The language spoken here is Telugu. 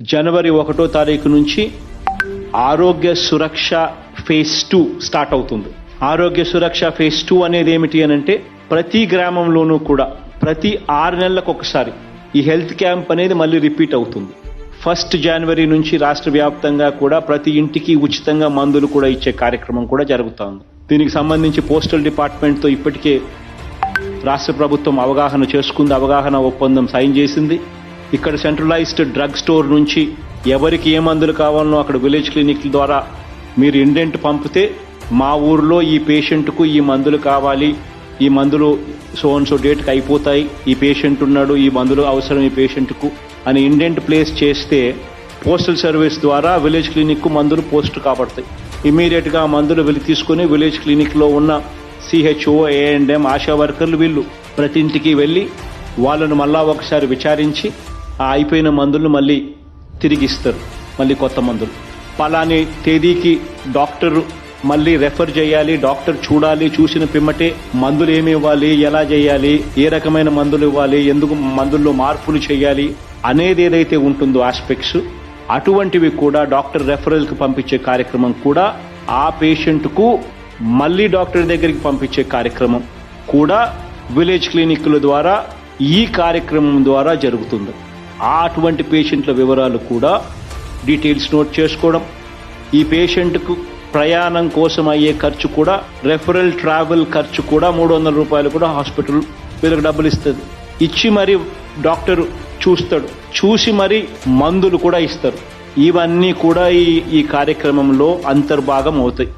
జనవరి 1వ తారీఖు నుంచి ఆరోగ్య సురక్ష ఫేజ్ 2 స్టార్ట్ అవుతుంది. ఆరోగ్య సురక్ష ఫేజ్ 2 అనేది ఏమిటి అనంటే ప్రతి గ్రామంలోనూ కూడా ప్రతి 6 నెలలకు ఒకసారి ఈ హెల్త్ క్యాంప్ అనేది మళ్ళీ రిపీట్ అవుతుంది. 1 జనవరి నుంచి రాష్ట్ర వ్యాప్తంగా కూడా ప్రతి ఇంటికి ఉచితంగా మందులు కూడా ఇచ్చే కార్యక్రమం కూడా జరుగుతోంది. దీనికి సంబంధించి పోస్టల్ డిపార్ట్మెంట్తో ఇప్పటికే రాష్ట్ర ప్రభుత్వం అవగాహన చేసుకుంది, అవగాహన ఒప్పందం సైన్ చేసింది. ఇక్కడ సెంట్రలైజ్డ్ డ్రగ్ స్టోర్ నుంచి ఎవరికి ఏ మందులు కావాలనో అక్కడ విలేజ్ క్లినిక్ ద్వారా మీరు ఇండెంట్ పంపితే మా ఊర్లో ఈ పేషెంట్కు ఈ మందులు కావాలి, ఈ మందులు సో అండ్ సో డేట్కి అయిపోతాయి, ఈ పేషెంట్ ఉన్నాడు, ఈ మందులు అవసరం ఈ పేషెంట్కు అని ఇండెంట్ ప్లేస్ చేస్తే పోస్టల్ సర్వీస్ ద్వారా విలేజ్ క్లినిక్కు మందులు పోస్ట్ కాబడతాయి. ఇమీడియట్గా ఆ మందులు వెళ్ళి తీసుకుని విలేజ్ క్లినిక్లో ఉన్న CHO, A&M ఆశా వర్కర్లు వీళ్ళు ప్రతి ఇంటికి వెళ్ళి వాళ్ళను మళ్ళా ఒకసారి విచారించి ఆ అయిపోయిన మందులను మళ్ళీ తిరిగిస్తారు. మళ్ళీ కొత్త మందులు పలాని తేదీకి డాక్టర్ మళ్ళీ రెఫర్ చేయాలి, డాక్టర్ చూడాలి, చూసిన పిమ్మటే మందులు ఏమి ఇవ్వాలి, ఎలా చేయాలి, ఏ రకమైన మందులు ఇవ్వాలి, ఎందుకు మందుల్లో మార్పులు చేయాలి అనేది ఏదైతే ఉంటుందో ఆస్పెక్ట్స్ అటువంటివి కూడా డాక్టర్ రెఫరల్కి పంపించే కార్యక్రమం కూడా ఆ పేషెంట్కు మళ్ళీ డాక్టర్ దగ్గరికి పంపించే కార్యక్రమం కూడా విలేజ్ క్లినిక్ల ద్వారా ఈ కార్యక్రమం ద్వారా జరుగుతుంది. అటువంటి పేషెంట్ల వివరాలు కూడా డీటెయిల్స్ నోట్ చేసుకోవడం, ఈ పేషెంట్కు ప్రయాణం కోసం అయ్యే ఖర్చు కూడా రెఫరల్ ట్రావెల్ ఖర్చు కూడా 300 రూపాయలు కూడా హాస్పిటల్ వీళ్ళకి డబ్బులు ఇస్తుంది. ఇచ్చి మరి డాక్టర్ చూస్తాడు, చూసి మరి మందులు కూడా ఇస్తారు. ఇవన్నీ కూడా ఈ కార్యక్రమంలో అంతర్భాగం అవుతాయి.